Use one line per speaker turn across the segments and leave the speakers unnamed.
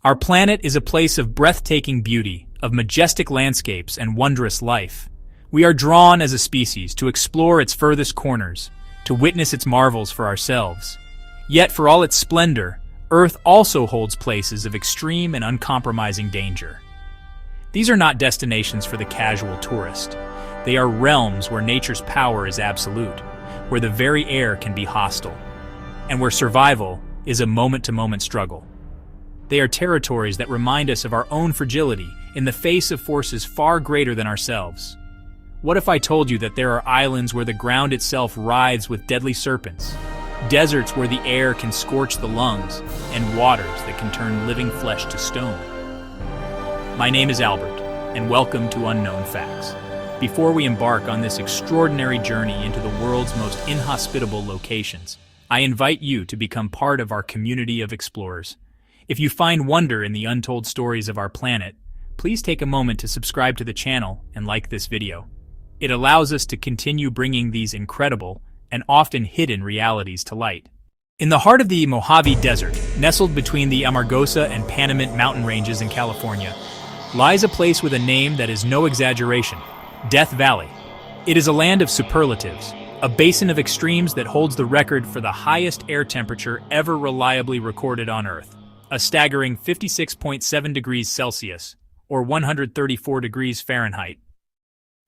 Our planet is a place of breathtaking beauty, of majestic landscapes and wondrous life. We are drawn as a species to explore its furthest corners, to witness its marvels for ourselves. Yet for all its splendor, Earth also holds places of extreme and uncompromising danger. These are not destinations for the casual tourist. They are realms where nature's power is absolute, where the very air can be hostile, and where survival is a moment-to-moment struggle. They are territories that remind us of our own fragility in the face of forces far greater than ourselves. What if I told you that there are islands where the ground itself writhes with deadly serpents, deserts where the air can scorch the lungs, and waters that can turn living flesh to stone? My name is Albert, and welcome to Unknown Facts. Before we embark on this extraordinary journey into the world's most inhospitable locations, I invite you to become part of our community of explorers. If you find wonder in the untold stories of our planet, please take a moment to subscribe to the channel and like this video. It allows us to continue bringing these incredible and often hidden realities to light. In the heart of the Mojave Desert, nestled between the Amargosa and Panamint mountain ranges in California, lies a place with a name that is no exaggeration: Death Valley. It is a land of superlatives, a basin of extremes that holds the record for the highest air temperature ever reliably recorded on Earth, a staggering 56.7 degrees Celsius, or 134 degrees Fahrenheit.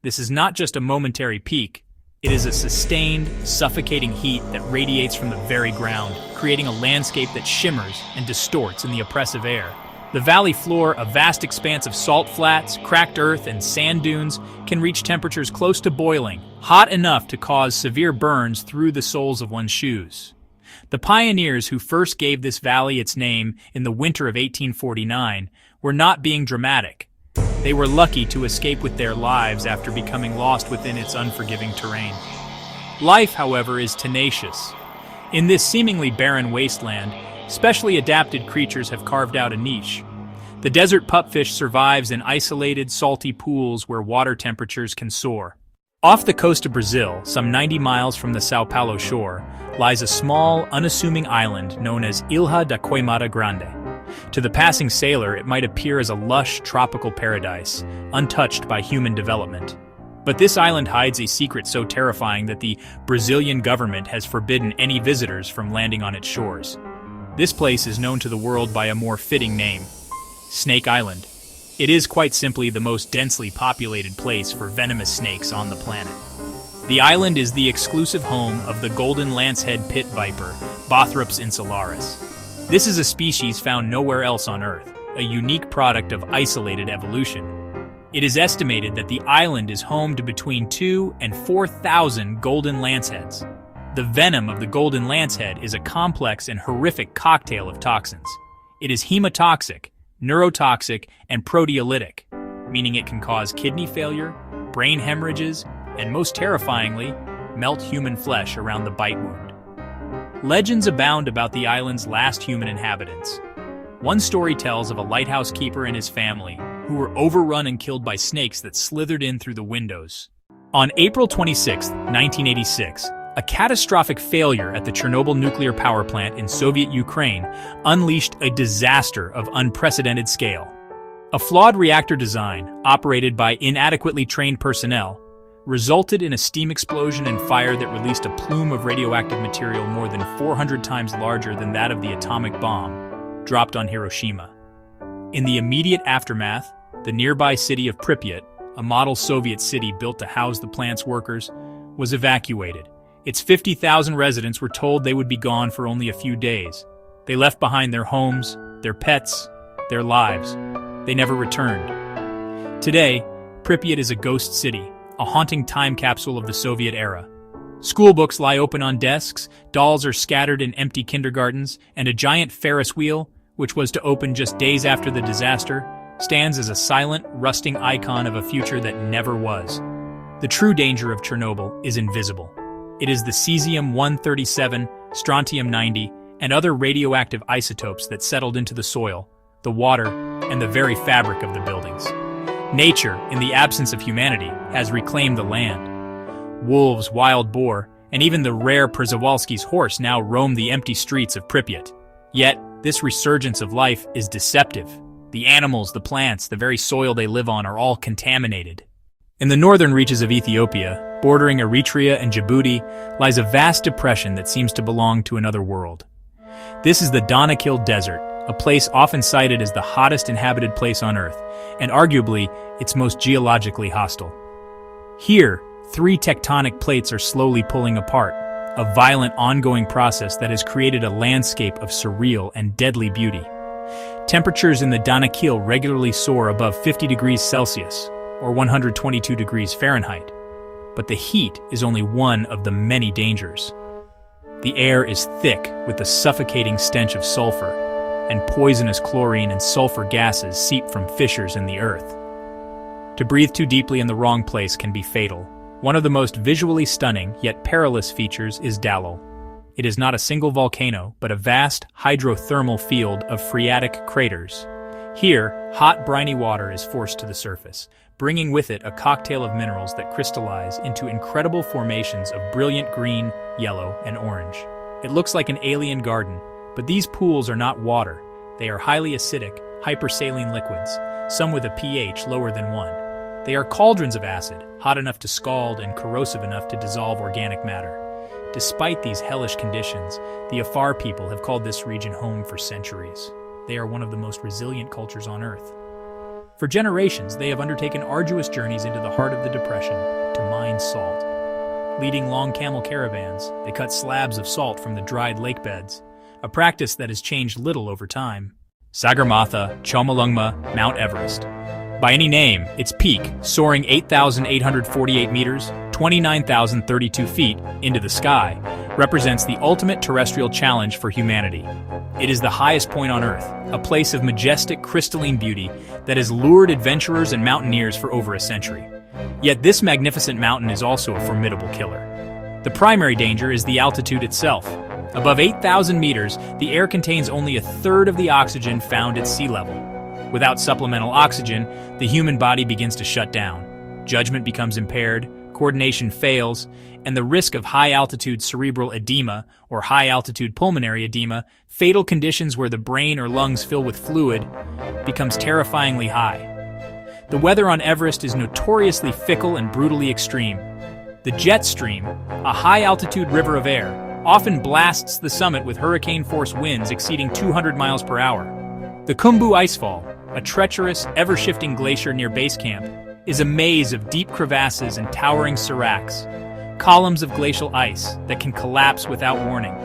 This is not just a momentary peak, it is a sustained, suffocating heat that radiates from the very ground, creating a landscape that shimmers and distorts in the oppressive air. The valley floor, a vast expanse of salt flats, cracked earth, and sand dunes, can reach temperatures close to boiling, hot enough to cause severe burns through the soles of one's shoes. The pioneers who first gave this valley its name in the winter of 1849 were not being dramatic. They were lucky to escape with their lives after becoming lost within its unforgiving terrain. Life, however, is tenacious. In this seemingly barren wasteland, specially adapted creatures have carved out a niche. The desert pupfish survives in isolated, salty pools where water temperatures can soar. Off the coast of Brazil, some 90 miles from the São Paulo shore, lies a small, unassuming island known as Ilha da Queimada Grande. To the passing sailor, it might appear as a lush, tropical paradise, untouched by human development. But this island hides a secret so terrifying that the Brazilian government has forbidden any visitors from landing on its shores. This place is known to the world by a more fitting name: Snake Island. It is quite simply the most densely populated place for venomous snakes on the planet. The island is the exclusive home of the golden lancehead pit viper, Bothrops insularis. This is a species found nowhere else on Earth, a unique product of isolated evolution. It is estimated that the island is home to between 2,000 and 4,000 golden lanceheads. The venom of the golden lancehead is a complex and horrific cocktail of toxins. It is hemotoxic, neurotoxic, and proteolytic, meaning it can cause kidney failure, brain hemorrhages, and most terrifyingly, melt human flesh around the bite wound. Legends abound about the island's last human inhabitants. One story tells of a lighthouse keeper and his family who were overrun and killed by snakes that slithered in through the windows. On April 26, 1986, a catastrophic failure at the Chernobyl nuclear power plant in Soviet Ukraine unleashed a disaster of unprecedented scale. A flawed reactor design, operated by inadequately trained personnel, resulted in a steam explosion and fire that released a plume of radioactive material more than 400 times larger than that of the atomic bomb dropped on Hiroshima. In the immediate aftermath, the nearby city of Pripyat, a model Soviet city built to house the plant's workers, was evacuated. Its 50,000 residents were told they would be gone for only a few days. They left behind their homes, their pets, their lives. They never returned. Today, Pripyat is a ghost city, a haunting time capsule of the Soviet era. School books lie open on desks, dolls are scattered in empty kindergartens, and a giant Ferris wheel, which was to open just days after the disaster, stands as a silent, rusting icon of a future that never was. The true danger of Chernobyl is invisible. It is the cesium-137, strontium-90, and other radioactive isotopes that settled into the soil, the water, and the very fabric of the buildings. Nature, in the absence of humanity, has reclaimed the land. Wolves, wild boar, and even the rare Przewalski's horse now roam the empty streets of Pripyat. Yet, This resurgence of life is deceptive. The animals, the plants, the very soil they live on are all contaminated. In the northern reaches of Ethiopia, bordering Eritrea and Djibouti, lies a vast depression that seems to belong to another world. This is the Danakil Desert, a place often cited as the hottest inhabited place on Earth, and arguably its most geologically hostile. Here, 3 tectonic plates are slowly pulling apart, a violent ongoing process that has created a landscape of surreal and deadly beauty. Temperatures in the Danakil regularly soar above 50 degrees Celsius, or 122 degrees Fahrenheit. But the heat is only one of the many dangers. The air is thick with the suffocating stench of sulfur, and poisonous chlorine and sulfur gases seep from fissures in the earth. To breathe too deeply in the wrong place can be fatal. One of the most visually stunning, yet perilous features is Dalol. It is not a single volcano, but a vast hydrothermal field of phreatic craters. Here, hot briny water is forced to the surface, bringing with it a cocktail of minerals that crystallize into incredible formations of brilliant green, yellow, and orange. It looks like an alien garden, but these pools are not water. They are highly acidic, hypersaline liquids, some with a pH lower than 1. They are cauldrons of acid, hot enough to scald and corrosive enough to dissolve organic matter. Despite these hellish conditions, the Afar people have called this region home for centuries. They are one of the most resilient cultures on Earth. For generations, they have undertaken arduous journeys into the heart of the depression to mine salt. Leading long camel caravans, they cut slabs of salt from the dried lake beds, a practice that has changed little over time. Sagarmatha, Chomolungma, Mount Everest. By any name, its peak, soaring 8,848 meters, 29,032 feet, into the sky, represents the ultimate terrestrial challenge for humanity. It is the highest point on Earth, a place of majestic crystalline beauty that has lured adventurers and mountaineers for over a century. Yet this magnificent mountain is also a formidable killer. The primary danger is the altitude itself. Above 8,000 meters, the air contains only a third of the oxygen found at sea level. Without supplemental oxygen, the human body begins to shut down. Judgment becomes impaired, coordination fails, and the risk of high-altitude cerebral edema or high-altitude pulmonary edema, fatal conditions where the brain or lungs fill with fluid, becomes terrifyingly high. The weather on Everest is notoriously fickle and brutally extreme. The jet stream, a high-altitude river of air, often blasts the summit with hurricane-force winds exceeding 200 miles per hour. The Khumbu Icefall, a treacherous, ever-shifting glacier near base camp, is a maze of deep crevasses and towering seracs, columns of glacial ice that can collapse without warning.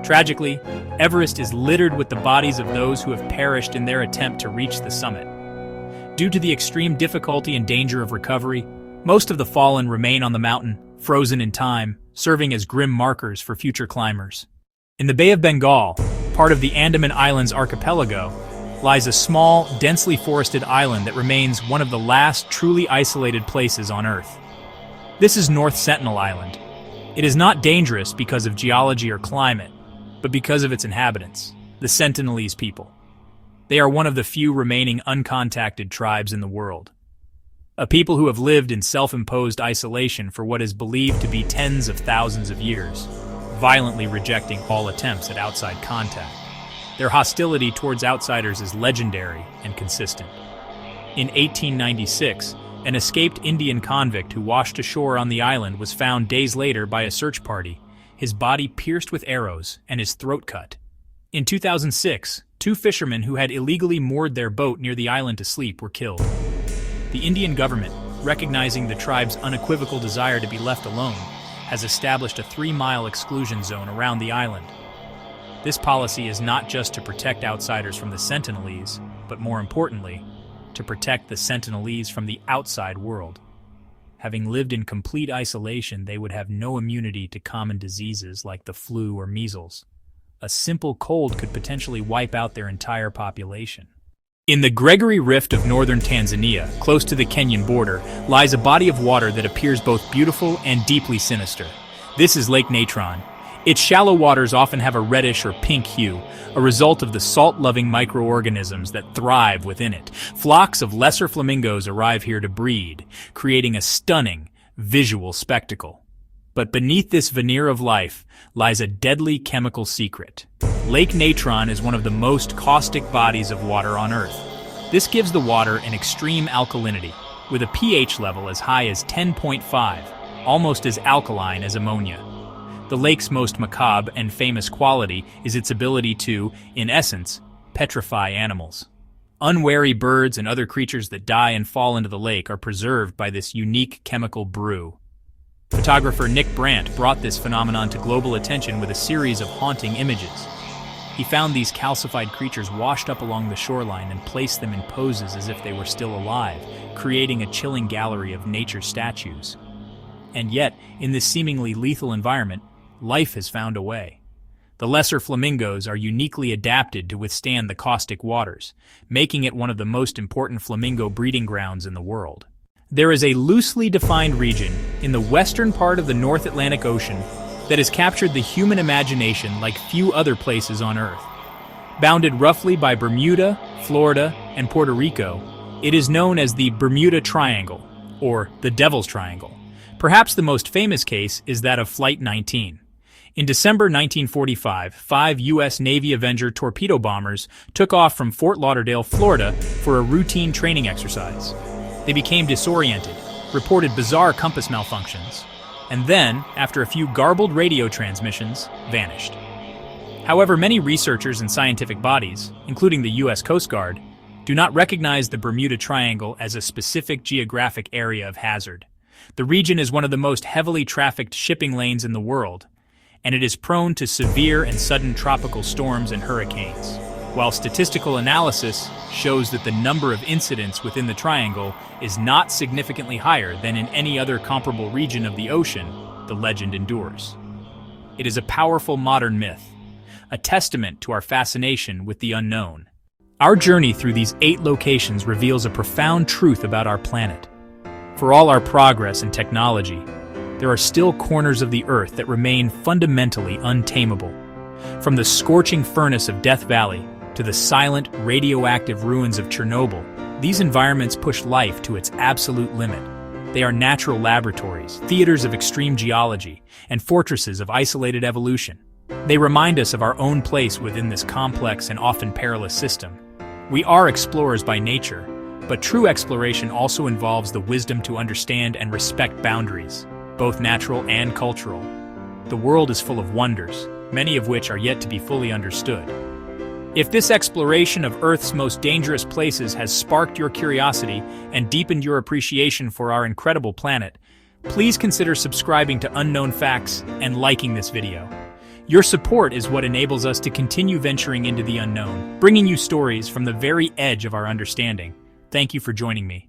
Tragically, Everest is littered with the bodies of those who have perished in their attempt to reach the summit. Due to the extreme difficulty and danger of recovery, most of the fallen remain on the mountain, frozen in time, serving as grim markers for future climbers. In the Bay of Bengal, part of the Andaman Islands archipelago, lies a small, densely forested island that remains one of the last truly isolated places on Earth. This is North Sentinel Island. It is not dangerous because of geology or climate, but because of its inhabitants, the Sentinelese people. They are one of the few remaining uncontacted tribes in the world. A people who have lived in self-imposed isolation for what is believed to be tens of thousands of years, violently rejecting all attempts at outside contact. Their hostility towards outsiders is legendary and consistent. In 1896, an escaped Indian convict who washed ashore on the island was found days later by a search party, his body pierced with arrows and his throat cut. In 2006, 2 fishermen who had illegally moored their boat near the island to sleep were killed. The Indian government, recognizing the tribe's unequivocal desire to be left alone, has established a 3-mile exclusion zone around the island. This policy is not just to protect outsiders from the Sentinelese, but more importantly, to protect the Sentinelese from the outside world. Having lived in complete isolation, they would have no immunity to common diseases like the flu or measles. A simple cold could potentially wipe out their entire population. In the Gregory Rift of northern Tanzania, close to the Kenyan border, lies a body of water that appears both beautiful and deeply sinister. This is Lake Natron. Its shallow waters often have a reddish or pink hue, a result of the salt-loving microorganisms that thrive within it. Flocks of lesser flamingos arrive here to breed, creating a stunning, visual spectacle. But beneath this veneer of life lies a deadly chemical secret. Lake Natron is one of the most caustic bodies of water on Earth. This gives the water an extreme alkalinity, with a pH level as high as 10.5, almost as alkaline as ammonia. The lake's most macabre and famous quality is its ability to, in essence, petrify animals. Unwary birds and other creatures that die and fall into the lake are preserved by this unique chemical brew. Photographer Nick Brandt brought this phenomenon to global attention with a series of haunting images. He found these calcified creatures washed up along the shoreline and placed them in poses as if they were still alive, creating a chilling gallery of nature statues. And yet, in this seemingly lethal environment, life has found a way. The lesser flamingos are uniquely adapted to withstand the caustic waters, making it one of the most important flamingo breeding grounds in the world. There is a loosely defined region in the western part of the North Atlantic Ocean that has captured the human imagination like few other places on Earth. Bounded roughly by Bermuda, Florida, and Puerto Rico, it is known as the Bermuda Triangle, or the Devil's Triangle. Perhaps the most famous case is that of Flight 19. In December 1945, 5 U.S. Navy Avenger torpedo bombers took off from Fort Lauderdale, Florida, for a routine training exercise. They became disoriented, reported bizarre compass malfunctions, and then, after a few garbled radio transmissions, vanished. However, many researchers and scientific bodies, including the U.S. Coast Guard, do not recognize the Bermuda Triangle as a specific geographic area of hazard. The region is one of the most heavily trafficked shipping lanes in the world, and it is prone to severe and sudden tropical storms and hurricanes. While statistical analysis shows that the number of incidents within the triangle is not significantly higher than in any other comparable region of the ocean, the legend endures. It is a powerful modern myth, a testament to our fascination with the unknown. Our journey through these 8 locations reveals a profound truth about our planet. For all our progress and technology, there are still corners of the Earth that remain fundamentally untamable. From the scorching furnace of Death Valley to the silent, radioactive ruins of Chernobyl, these environments push life to its absolute limit. They are natural laboratories, theaters of extreme geology, and fortresses of isolated evolution. They remind us of our own place within this complex and often perilous system. We are explorers by nature, but true exploration also involves the wisdom to understand and respect boundaries, both natural and cultural. The world is full of wonders, many of which are yet to be fully understood. If this exploration of Earth's most dangerous places has sparked your curiosity and deepened your appreciation for our incredible planet, please consider subscribing to Unknown Facts and liking this video. Your support is what enables us to continue venturing into the unknown, bringing you stories from the very edge of our understanding. Thank you for joining me.